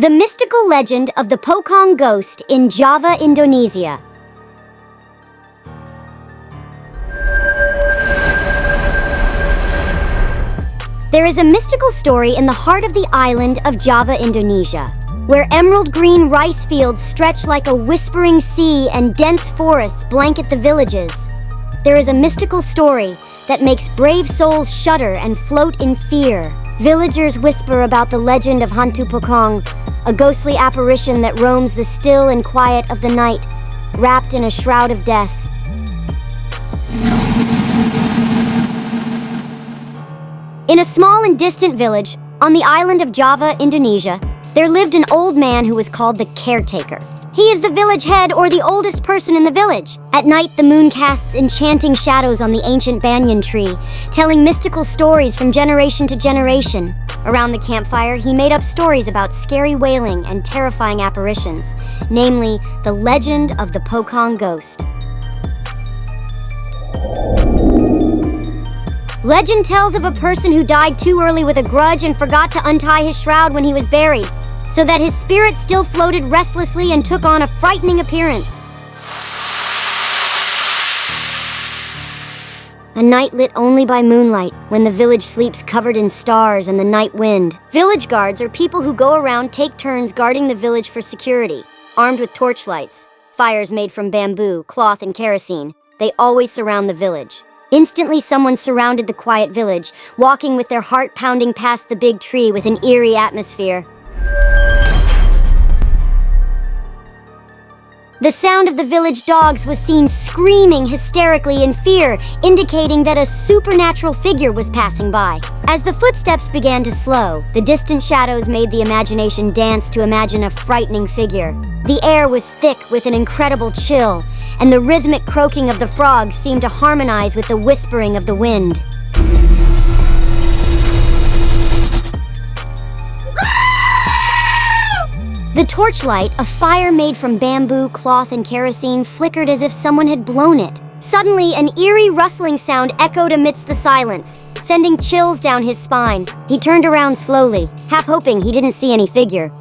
The mystical legend of the POCONG ghost in Java, Indonesia. There is a mystical story in the heart of the island of Java, Indonesia, where emerald green rice fields stretch like a whispering sea and dense forests blanket the villages. There is a mystical story that makes brave souls shudder and float in fear. Villagers whisper about the legend of Hantu POCONG, a ghostly apparition that roams the still and quiet of the night, wrapped in a shroud of death. In a small and distant village on the island of Java, Indonesia, there lived an old man who was called the caretaker. He is the village head or the oldest person in the village. At night, the moon casts enchanting shadows on the ancient banyan tree, telling mystical stories from generation to generation. Around the campfire, he made up stories about scary wailing and terrifying apparitions, namely, the legend of the POCONG ghost. Legend tells of a person who died too early with a grudge and forgot to untie his shroud when he was buried, so that his spirit still floated restlessly and took on a frightening appearance. A night lit only by moonlight, when the village sleeps covered in stars and the night wind. Village guards are people who go around take turns guarding the village for security, armed with torchlights, fires made from bamboo, cloth, and kerosene. They always surround the village. Instantly, someone surrounded the quiet village, walking with their heart pounding past the big tree with an eerie atmosphere. The sound of the village dogs was seen screaming hysterically in fear, indicating that a supernatural figure was passing by. As the footsteps began to slow, the distant shadows made the imagination dance to imagine a frightening figure. The air was thick with an incredible chill, and the rhythmic croaking of the frogs seemed to harmonize with the whispering of the wind. The torchlight, a fire made from bamboo, cloth, and kerosene, flickered as if someone had blown it. Suddenly, an eerie rustling sound echoed amidst the silence, sending chills down his spine. He turned around slowly, half hoping he didn't see any figure.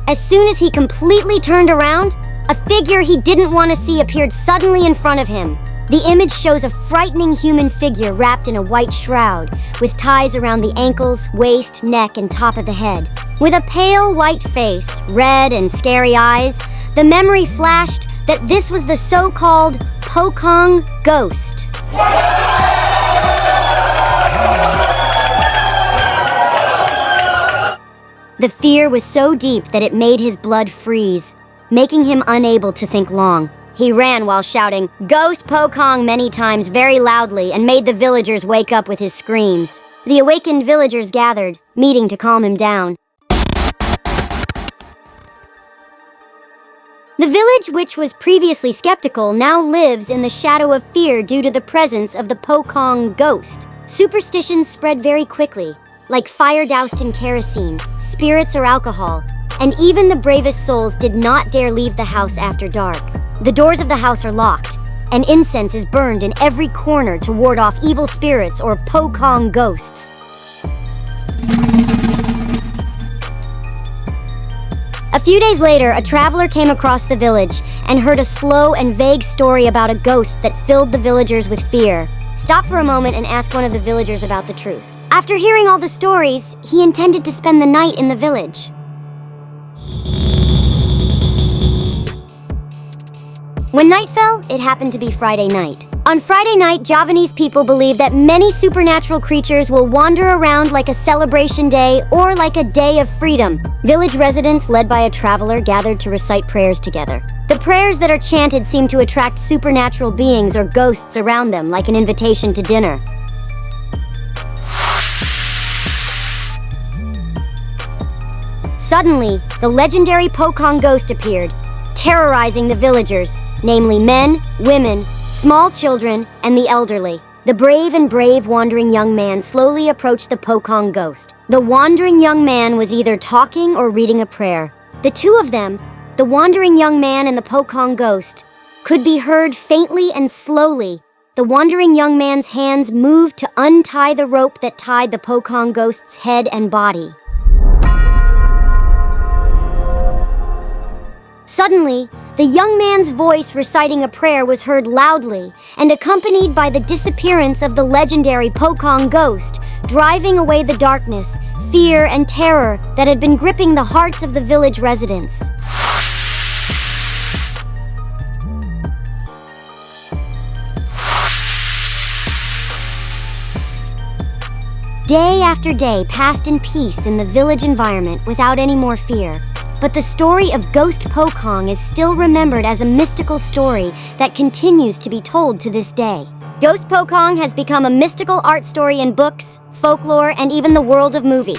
As soon as he completely turned around, a figure he didn't want to see appeared suddenly in front of him. The image shows a frightening human figure wrapped in a white shroud, with ties around the ankles, waist, neck, and top of the head. With a pale white face, red and scary eyes, the memory flashed that this was the so-called POCONG ghost. The fear was so deep that it made his blood freeze, making him unable to think long. He ran while shouting, "Ghost POCONG," many times very loudly, and made the villagers wake up with his screams. The awakened villagers gathered, meeting to calm him down. The village, which was previously skeptical, now lives in the shadow of fear due to the presence of the POCONG ghost. Superstitions spread very quickly, like fire doused in kerosene, spirits or alcohol, and even the bravest souls did not dare leave the house after dark. The doors of the house are locked, and incense is burned in every corner to ward off evil spirits or POCONG ghosts. A few days later, a traveler came across the village and heard a slow and vague story about a ghost that filled the villagers with fear. Stop for a moment and ask one of the villagers about the truth. After hearing all the stories, he intended to spend the night in the village. When night fell, it happened to be Friday night. On Friday night, Javanese people believe that many supernatural creatures will wander around like a celebration day or like a day of freedom. Village residents, led by a traveler, gathered to recite prayers together. The prayers that are chanted seem to attract supernatural beings or ghosts around them, like an invitation to dinner. Suddenly, the legendary POCONG ghost appeared, terrorizing the villagers, namely men, women, small children, and the elderly. The brave wandering young man slowly approached the POCONG ghost. The wandering young man was either talking or reading a prayer. The two of them, the wandering young man and the POCONG ghost, could be heard faintly and slowly. The wandering young man's hands moved to untie the rope that tied the POCONG ghost's head and body. Suddenly, the young man's voice reciting a prayer was heard loudly and accompanied by the disappearance of the legendary POCONG ghost, driving away the darkness, fear, and terror that had been gripping the hearts of the village residents. Day after day passed in peace in the village environment without any more fear. But the story of Ghost POCONG is still remembered as a mystical story that continues to be told to this day. Ghost POCONG has become a mystical art story in books, folklore, and even the world of movie.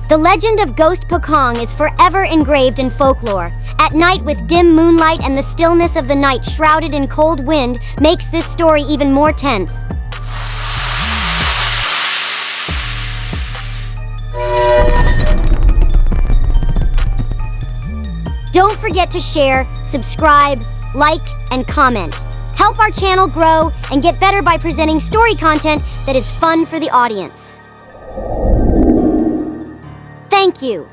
The legend of Ghost POCONG is forever engraved in folklore. At night, with dim moonlight and the stillness of the night shrouded in cold wind, makes this story even more tense. Don't forget to share, subscribe, like, and comment. Help our channel grow and get better by presenting story content that is fun for the audience. Thank you.